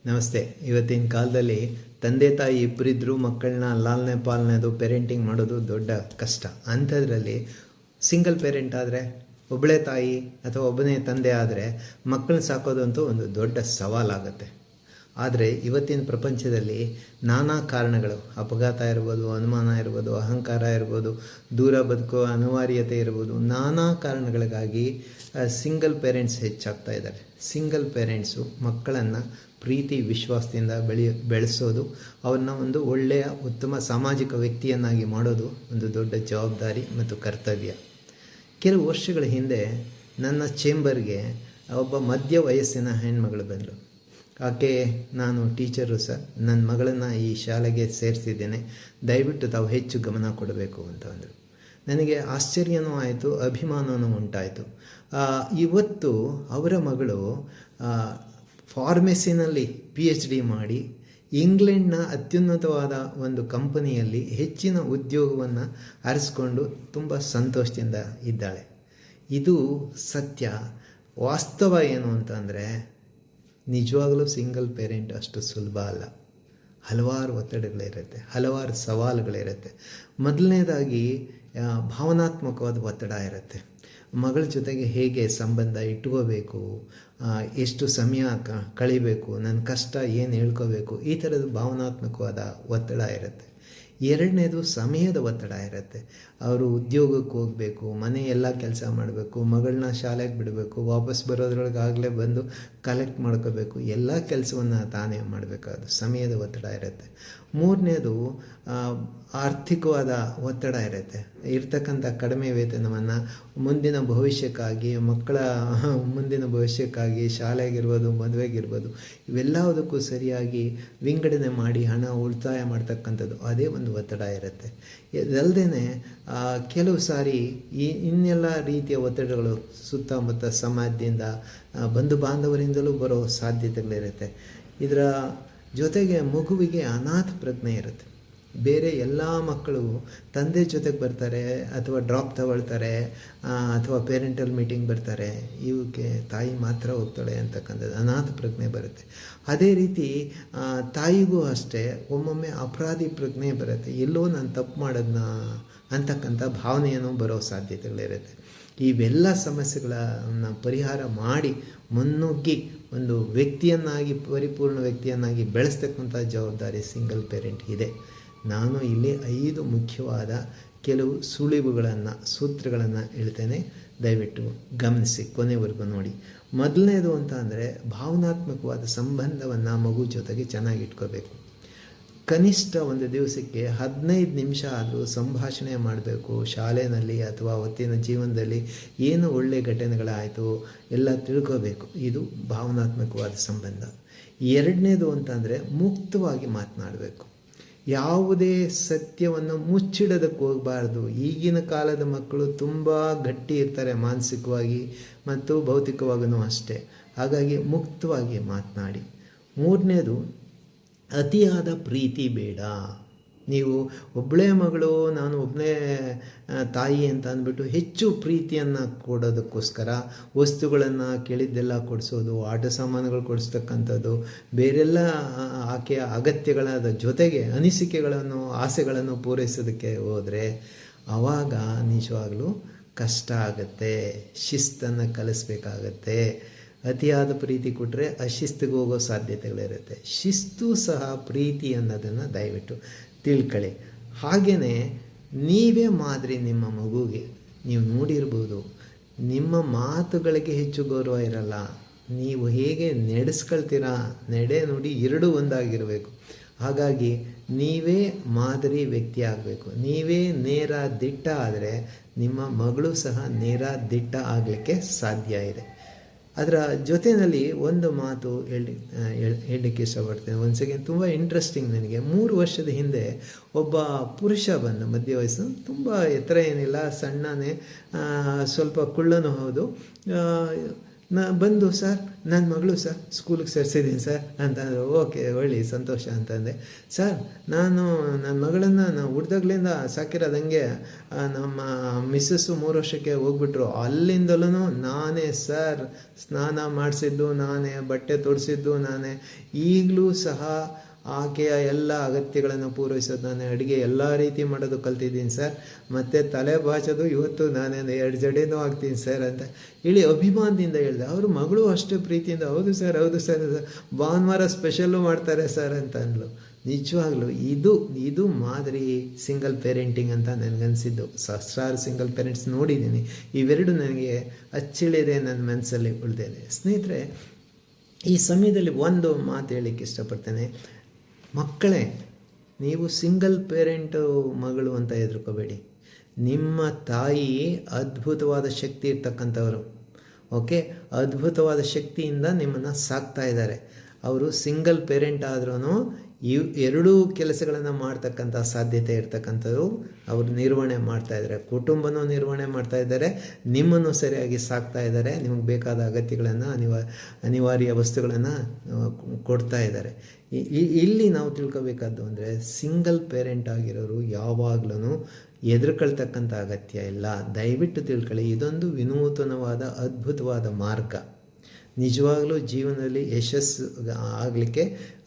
ನಮಸ್ತೆ. ಇವತ್ತಿನ ಕಾಲದಲ್ಲಿ ತಂದೆ ತಾಯಿ ಇಬ್ಬರಿದ್ದರೂ ಮಕ್ಕಳನ್ನ ಲಾಲನೆ ಪಾಲನೆದು ಪೇರೆಂಟಿಂಗ್ ಮಾಡೋದು ದೊಡ್ಡ ಕಷ್ಟ. ಅಂಥದ್ರಲ್ಲಿ ಸಿಂಗಲ್ ಪೇರೆಂಟ್ ಆದರೆ, ಒಬ್ಬಳೇ ತಾಯಿ ಅಥವಾ ಒಬ್ಬನೇ ತಂದೆ ಆದರೆ ಮಕ್ಕಳನ್ನ ಸಾಕೋದಂತೂ ಒಂದು ದೊಡ್ಡ ಸವಾಲಾಗುತ್ತೆ. ಆದರೆ ಇವತ್ತಿನ ಪ್ರಪಂಚದಲ್ಲಿ ನಾನಾ ಕಾರಣಗಳು, ಅಪಘಾತ ಇರ್ಬೋದು, ಅನುಮಾನ ಇರ್ಬೋದು, ಅಹಂಕಾರ ಇರ್ಬೋದು, ದೂರ ಬದುಕುವ ಅನಿವಾರ್ಯತೆ ಇರ್ಬೋದು, ನಾನಾ ಕಾರಣಗಳಿಗಾಗಿ ಸಿಂಗಲ್ ಪೇರೆಂಟ್ಸ್ ಹೆಚ್ಚಾಗ್ತಾ ಇದ್ದಾರೆ. ಸಿಂಗಲ್ ಪೇರೆಂಟ್ಸು ಮಕ್ಕಳನ್ನು ಪ್ರೀತಿ ವಿಶ್ವಾಸದಿಂದ ಬೆಳೆಸೋದು, ಅವ್ರನ್ನ ಒಂದು ಒಳ್ಳೆಯ ಉತ್ತಮ ಸಾಮಾಜಿಕ ವ್ಯಕ್ತಿಯನ್ನಾಗಿ ಮಾಡೋದು ಒಂದು ದೊಡ್ಡ ಜವಾಬ್ದಾರಿ ಮತ್ತು ಕರ್ತವ್ಯ. ಕೆಲವು ವರ್ಷಗಳ ಹಿಂದೆ ನನ್ನ ಚೇಂಬರ್ಗೆ ಒಬ್ಬ ಮಧ್ಯ ವಯಸ್ಸಿನ ಹೆಣ್ಮಗಳು ಬಂದರು. ಆಕೆ, ನಾನು ಟೀಚರು ಸರ್, ನನ್ನ ಮಗಳನ್ನು ಈ ಶಾಲೆಗೆ ಸೇರಿಸಿದ್ದೇನೆ, ದಯವಿಟ್ಟು ತಾವು ಹೆಚ್ಚು ಗಮನ ಕೊಡಬೇಕು ಅಂತ ಅಂದರು. ನನಗೆ ಆಶ್ಚರ್ಯನೂ ಆಯಿತು, ಅಭಿಮಾನವೂ ಉಂಟಾಯಿತು. ಇವತ್ತು ಅವರ ಮಗಳು ಫಾರ್ಮೆಸಿನಲ್ಲಿ PhD ಮಾಡಿ ಇಂಗ್ಲೆಂಡ್ನ ಅತ್ಯುನ್ನತವಾದ ಒಂದು ಕಂಪನಿಯಲ್ಲಿ ಹೆಚ್ಚಿನ ಉದ್ಯೋಗವನ್ನು ಅರಸ್ಕೊಂಡು ತುಂಬ ಸಂತೋಷದಿಂದ ಇದ್ದಾಳೆ. ಇದು ಸತ್ಯ. ವಾಸ್ತವ ಏನು ಅಂತಂದರೆ, ನಿಜವಾಗಲೂ ಸಿಂಗಲ್ ಪೇರೆಂಟ್ ಅಷ್ಟು ಸುಲಭ ಅಲ್ಲ. ಹಲವಾರು ಒತ್ತಡಗಳಿರುತ್ತೆ, ಹಲವಾರು ಸವಾಲುಗಳಿರುತ್ತೆ. ಮೊದಲನೇದಾಗಿ ಭಾವನಾತ್ಮಕವಾದ ಒತ್ತಡ ಇರುತ್ತೆ. ಮಗಳ ಜೊತೆಗೆ ಹೇಗೆ ಸಂಬಂಧ ಇಟ್ಕೋಬೇಕು, ಎಷ್ಟು ಸಮಯ ಕಳಿಬೇಕು, ನನ್ನ ಕಷ್ಟ ಏನು ಹೇಳ್ಕೋಬೇಕು, ಈ ಥರದ ಭಾವನಾತ್ಮಕವಾದ ಒತ್ತಡ ಇರುತ್ತೆ. ಎರಡನೇದು ಸಮಯದ ಒತ್ತಡ ಇರುತ್ತೆ. ಅವರು ಉದ್ಯೋಗಕ್ಕೆ ಹೋಗಬೇಕು, ಮನೆ ಎಲ್ಲ ಕೆಲಸ ಮಾಡಬೇಕು, ಮಗಳನ್ನ ಶಾಲೆಗೆ ಬಿಡಬೇಕು, ವಾಪಸ್ ಬರೋದ್ರೊಳಗಾಗಲೇ ಬಂದು ಕಲೆಕ್ಟ್ ಮಾಡ್ಕೋಬೇಕು, ಎಲ್ಲ ಕೆಲಸವನ್ನು ತಾನೇ ಮಾಡಬೇಕಾದ್ರು ಸಮಯದ ಒತ್ತಡ ಇರುತ್ತೆ. ಮೂರನೇದು ಆರ್ಥಿಕವಾದ ಒತ್ತಡ ಇರುತ್ತೆ. ಇರ್ತಕ್ಕಂಥ ಕಡಿಮೆ ವೇತನವನ್ನು ಮುಂದಿನ ಭವಿಷ್ಯಕ್ಕಾಗಿ, ಮಕ್ಕಳ ಮುಂದಿನ ಭವಿಷ್ಯಕ್ಕಾಗಿ, ಶಾಲೆಗಿರ್ಬೋದು, ಮದುವೆಗಿರ್ಬೋದು, ಇವೆಲ್ಲದಕ್ಕೂ ಸರಿಯಾಗಿ ವಿಂಗಡಣೆ ಮಾಡಿ ಹಣ ಉಳಿತಾಯ ಮಾಡ್ತಕ್ಕಂಥದ್ದು, ಅದೇ ಒಂದು ಒತ್ತಡ ಇರುತ್ತೆ. ಇದಲ್ಲದೇ ಕೆಲವು ಸಾರಿ ಇನ್ನೆಲ್ಲ ರೀತಿಯ ಒತ್ತಡಗಳು ಸುತ್ತಮುತ್ತ ಸಮಾಜದಿಂದ, ಬಂಧು ಬಾಂಧವರಿಂದಲೂ ಬರೋ ಸಾಧ್ಯತೆಗಳಿರುತ್ತೆ. ಇದರ ಜೊತೆಗೆ ಮಗುವಿಗೆ ಅನಾಥ ಪ್ರಜ್ಞೆ ಇರುತ್ತೆ. ಬೇರೆ ಎಲ್ಲ ಮಕ್ಕಳು ತಂದೆ ಜೊತೆಗೆ ಬರ್ತಾರೆ ಅಥವಾ ಡ್ರಾಪ್ ತಗೊಳ್ತಾರೆ ಅಥವಾ ಪೇರೆಂಟಲ್ ಮೀಟಿಂಗ್ ಬರ್ತಾರೆ, ಇವಕ್ಕೆ ತಾಯಿ ಮಾತ್ರ ಹೋಗ್ತಾಳೆ ಅಂತಕ್ಕಂಥದ್ದು ಅನಾಥ ಪ್ರಜ್ಞೆ ಬರುತ್ತೆ. ಅದೇ ರೀತಿ ತಾಯಿಗೂ ಅಷ್ಟೇ ಒಮ್ಮೊಮ್ಮೆ ಅಪರಾಧಿ ಪ್ರಜ್ಞೆ ಬರುತ್ತೆ. ಎಲ್ಲೋ ನಾನು ತಪ್ಪು ಮಾಡೋದನ್ನ ಅಂತಕ್ಕಂಥ ಭಾವನೆಯನ್ನು ಬರೋ ಸಾಧ್ಯತೆಗಳಿರುತ್ತೆ. ಇವೆಲ್ಲ ಸಮಸ್ಯೆಗಳನ್ನು ಪರಿಹಾರ ಮಾಡಿ ಮುನ್ನುಗ್ಗಿ ಒಂದು ವ್ಯಕ್ತಿಯನ್ನಾಗಿ, ಪರಿಪೂರ್ಣ ವ್ಯಕ್ತಿಯನ್ನಾಗಿ ಬೆಳೆಸ್ತಕ್ಕಂಥ ಜವಾಬ್ದಾರಿ ಸಿಂಗಲ್ ಪೇರೆಂಟ್ ಇದೆ. ನಾನು ಇಲ್ಲಿ 5 ಮುಖ್ಯವಾದ ಕೆಲವು ಸುಳಿವುಗಳನ್ನು, ಸೂತ್ರಗಳನ್ನು ಹೇಳ್ತೇನೆ. ದಯವಿಟ್ಟು ಗಮನಿಸಿ, ಕೊನೆವರೆಗೂ ನೋಡಿ. ಮೊದಲನೇದು ಅಂತ ಅಂದರೆ, ಭಾವನಾತ್ಮಕವಾದ ಸಂಬಂಧವನ್ನು ಮಗು ಜೊತೆಗೆ ಚೆನ್ನಾಗಿ ಇಟ್ಕೋಬೇಕು. ಕನಿಷ್ಠ ಒಂದು ದಿವಸಕ್ಕೆ 15 ನಿಮಿಷ ಆದರೂ ಸಂಭಾಷಣೆ ಮಾಡಬೇಕು. ಶಾಲೆಯಲ್ಲಿ ಅಥವಾ ಹೊತ್ತಿನ ಜೀವನದಲ್ಲಿ ಏನು ಒಳ್ಳೆಯ ಘಟನೆಗಳಾಯಿತು ಎಲ್ಲ ತಿಳ್ಕೋಬೇಕು. ಇದು ಭಾವನಾತ್ಮಕವಾದ ಸಂಬಂಧ. ಎರಡನೇದು ಅಂತಂದರೆ, ಮುಕ್ತವಾಗಿ ಮಾತನಾಡಬೇಕು. ಯಾವುದೇ ಸತ್ಯವನ್ನು ಮುಚ್ಚಿಡೋದಕ್ಕೆ ಹೋಗಬಾರ್ದು. ಈಗಿನ ಕಾಲದ ಮಕ್ಕಳು ತುಂಬ ಗಟ್ಟಿ ಇರ್ತಾರೆ, ಮಾನಸಿಕವಾಗಿ ಮತ್ತು ಭೌತಿಕವಾಗೂ ಅಷ್ಟೇ. ಹಾಗಾಗಿ ಮುಕ್ತವಾಗಿ ಮಾತನಾಡಿ. ಮೂರನೇದು, ಅತಿಯಾದ ಪ್ರೀತಿ ಬೇಡ. ನೀವು ಒಬ್ಬಳೇ ಮಗಳು, ನಾನು ಒಬ್ಬನೇ ತಾಯಿ ಅಂತ ಅಂದ್ಬಿಟ್ಟು ಹೆಚ್ಚು ಪ್ರೀತಿಯನ್ನು ಕೊಡೋದಕ್ಕೋಸ್ಕರ ವಸ್ತುಗಳನ್ನು ಕೇಳಿದ್ದೆಲ್ಲ ಕೊಡಿಸೋದು, ಆಟ ಸಾಮಾನುಗಳು ಕೊಡಿಸ್ತಕ್ಕಂಥದ್ದು, ಬೇರೆಲ್ಲ ಆಕೆಯ ಅಗತ್ಯಗಳಾದ ಜೊತೆಗೆ ಅನಿಸಿಕೆಗಳನ್ನು, ಆಸೆಗಳನ್ನು ಪೂರೈಸೋದಕ್ಕೆ ಹೋದರೆ ಆವಾಗ ನಿಜವಾಗಲೂ ಕಷ್ಟ ಆಗುತ್ತೆ. ಶಿಸ್ತನ್ನು ಕಲಿಸ್ಬೇಕಾಗತ್ತೆ. ಅತಿಯಾದ ಪ್ರೀತಿ ಕೊಟ್ಟರೆ ಅಶಿಸ್ತಿಗೆ ಹೋಗೋ ಸಾಧ್ಯತೆಗಳಿರುತ್ತೆ. ಶಿಸ್ತು ಸಹ ಪ್ರೀತಿ ಅನ್ನೋದನ್ನು ದಯವಿಟ್ಟು ತಿಳ್ಕೊಳ್ಳಿ. ಹಾಗೆಯೇ ನೀವೇ ಮಾದರಿ ನಿಮ್ಮ ಮಗುಗೆ. ನೀವು ನೋಡಿರ್ಬೋದು, ನಿಮ್ಮ ಮಾತುಗಳಿಗೆ ಹೆಚ್ಚು ಗೌರವ ಇರಲ್ಲ. ನೀವು ಹೇಗೆ ನಡೆಸ್ಕೊಳ್ತೀರಾ, ನಡೆ ನುಡಿ ಎರಡೂ ಒಂದಾಗಿರಬೇಕು. ಹಾಗಾಗಿ ನೀವೇ ಮಾದರಿ ವ್ಯಕ್ತಿ ಆಗಬೇಕು. ನೀವೇ ನೇರ ದಿಟ್ಟ ಆದರೆ ನಿಮ್ಮ ಮಗಳು ಸಹ ನೇರ ದಿಟ್ಟ ಆಗಲಿಕ್ಕೆ ಸಾಧ್ಯ ಇದೆ. ಅದರ ಜೊತೆಯಲ್ಲಿ ಒಂದು ಮಾತು ಹೇಳಲಿಕ್ಕೆ ಇಷ್ಟಪಡ್ತೇನೆ. ಒಂದು ಸೆಕೆಂಡ್, ತುಂಬ ಇಂಟ್ರೆಸ್ಟಿಂಗ್. ನನಗೆ 3 ವರ್ಷದ ಹಿಂದೆ ಒಬ್ಬ ಪುರುಷ ಬಂದು, ಮಧ್ಯ ವಯಸ್ಸು, ತುಂಬ ಎತ್ತರ ಏನಿಲ್ಲ, ಸಣ್ಣನೇ, ಸ್ವಲ್ಪ ಕುಳ್ಳನೂ ಹೌದು, ಬಂದು, ಸರ್ ನನ್ನ ಮಗಳು ಸರ್ ಸ್ಕೂಲಿಗೆ ಸೇರಿಸಿದ್ದೀನಿ ಸರ್ ಅಂತಂದರು. ಓಕೆ ಒಳ್ಳೆ ಸಂತೋಷ ಅಂತಂದೆ. ಸರ್ ನಾನು ನನ್ನ ಮಗಳನ್ನು ಹುಡ್ದಾಗ್ಲಿಂದ ಸಾಕಿರೋದಂಗೆ ನಮ್ಮ ಮಿಸ್ಸಸ್ಸು 3 ವರ್ಷಕ್ಕೆ ಹೋಗ್ಬಿಟ್ರು. ಅಲ್ಲಿಂದಲೂ ನಾನೇ ಸರ್ ಸ್ನಾನ ಮಾಡಿಸಿದ್ದು ನಾನೇ, ಬಟ್ಟೆ ತೊಡಿಸಿದ್ದು ನಾನೇ, ಈಗಲೂ ಸಹ ಆಕೆಯ ಎಲ್ಲ ಅಗತ್ಯಗಳನ್ನು ಪೂರೈಸೋದು ನಾನೇ, ಅಡುಗೆ ಎಲ್ಲ ರೀತಿ ಮಾಡೋದು ಕಲ್ತಿದ್ದೀನಿ ಸರ್, ಮತ್ತು ತಲೆ ಬಾಚೋದು ಇವತ್ತು ನಾನೇ 2 ಜಡೆನೂ ಹಾಕ್ತೀನಿ ಸರ್ ಅಂತ ಹೇಳಿ ಅಭಿಮಾನದಿಂದ ಹೇಳಿದೆ. ಅವರು ಮಗಳು ಅಷ್ಟೇ ಪ್ರೀತಿಯಿಂದ ಹೌದು ಸರ್ ಭಾನುವಾರ ಸ್ಪೆಷಲ್ಲು ಮಾಡ್ತಾರೆ ಸರ್ ಅಂತ ಅಂದ್ಲು. ನಿಜವಾಗ್ಲೂ ಇದು ಮಾದರಿ ಸಿಂಗಲ್ ಪೇರೆಂಟಿಂಗ್ ಅಂತ ನನಗನ್ಸಿದ್ದು. ಸಹಸ್ರಾರು ಸಿಂಗಲ್ ಪೇರೆಂಟ್ಸ್ ನೋಡಿದ್ದೀನಿ, ಇವೆರಡು ನನಗೆ ಅಚ್ಚಿಳಿದೆ, ನನ್ನ ಮನಸ್ಸಲ್ಲಿ ಉಳಿದಿದೆ. ಸ್ನೇಹಿತರೆ, ಈ ಸಮಯದಲ್ಲಿ ಒಂದು ಮಾತು ಹೇಳಲಿಕ್ಕೆ ಇಷ್ಟಪಡ್ತೇನೆ. ಮಕ್ಕಳೇ, ನೀವು ಸಿಂಗಲ್ ಪೇರೆಂಟು ಮಗಳು ಅಂತ ಹೆದರ್ಕೋಬೇಡಿ. ನಿಮ್ಮ ತಾಯಿ ಅದ್ಭುತವಾದ ಶಕ್ತಿ ಇರ್ತಕ್ಕಂಥವ್ರು. ಓಕೆ, ಅದ್ಭುತವಾದ ಶಕ್ತಿಯಿಂದ ನಿಮ್ಮನ್ನು ಸಾಕ್ತಾ ಇದ್ದಾರೆ. ಅವರು ಸಿಂಗಲ್ ಪೇರೆಂಟ್ ಆದ್ರೂ ಎರಡೂ ಕೆಲಸಗಳನ್ನು ಮಾಡ್ತಕ್ಕಂಥ ಸಾಧ್ಯತೆ ಇರ್ತಕ್ಕಂಥವ್ರು. ಅವರು ನಿರ್ವಹಣೆ ಮಾಡ್ತಾಯಿದ್ದಾರೆ, ಕುಟುಂಬನೂ ನಿರ್ವಹಣೆ ಮಾಡ್ತಾಯಿದ್ದಾರೆ, ನಿಮ್ಮನ್ನು ಸರಿಯಾಗಿ ಸಾಕ್ತಾ ಇದ್ದಾರೆ, ನಿಮಗೆ ಬೇಕಾದ ಅಗತ್ಯಗಳನ್ನು ಅನಿವಾರ್ಯ ವಸ್ತುಗಳನ್ನು ಕೊಡ್ತಾ ಇದ್ದಾರೆ. ಇಲ್ಲಿ ನಾವು ತಿಳ್ಕೊಬೇಕಾದ್ದು ಅಂದರೆ, ಸಿಂಗಲ್ ಪೇರೆಂಟ್ ಆಗಿರೋರು ಯಾವಾಗಲೂ ಹೆದರ್ಕೊಳ್ತಕ್ಕಂಥ ಅಗತ್ಯ ಇಲ್ಲ. ದಯವಿಟ್ಟು ತಿಳ್ಕೊಳ್ಳಿ, ಇದೊಂದು ವಿನೂತನವಾದ ಅದ್ಭುತವಾದ ಮಾರ್ಗ. ನಿಜವಾಗಲೂ ಜೀವನದಲ್ಲಿ ಯಶಸ್ಸು ಆಗಲಿಕ್ಕೆ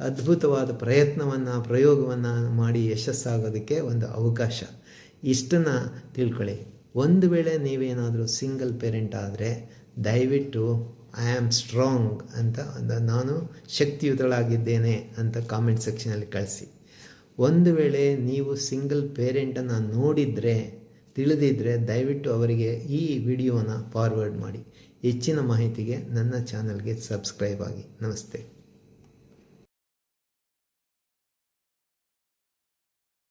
ಅದ್ಭುತವಾದ ಪ್ರಯೋಗವನ್ನು ಮಾಡಿ ಯಶಸ್ಸಾಗೋದಕ್ಕೆ ಒಂದು ಅವಕಾಶ. ಇಷ್ಟನ್ನು ತಿಳ್ಕೊಳ್ಳಿ. ಒಂದು ವೇಳೆ ನೀವೇನಾದರೂ ಸಿಂಗಲ್ ಪೇರೆಂಟ್ ಆದರೆ ದಯವಿಟ್ಟು ಐ ಆಮ್ ಸ್ಟ್ರಾಂಗ್ ಅಂತ, ನಾನು ಶಕ್ತಿಯುತಳಾಗಿದ್ದೇನೆ ಅಂತ ಕಾಮೆಂಟ್ ಸೆಕ್ಷನಲ್ಲಿ ಕಳಿಸಿ. ಒಂದು ವೇಳೆ ನೀವು ಸಿಂಗಲ್ ಪೇರೆಂಟನ್ನು ನೋಡಿದರೆ, ತಿಳಿದಿದ್ದರೆ ದಯವಿಟ್ಟು ಅವರಿಗೆ ಈ ವಿಡಿಯೋನ ಫಾರ್ವರ್ಡ್ ಮಾಡಿ. ಹೆಚ್ಚಿನ ಮಾಹಿತಿಗೆ ನನ್ನ ಚಾನಲ್ಗೆ ಸಬ್ಸ್ಕ್ರೈಬ್ ಆಗಿ. ನಮಸ್ತೆ.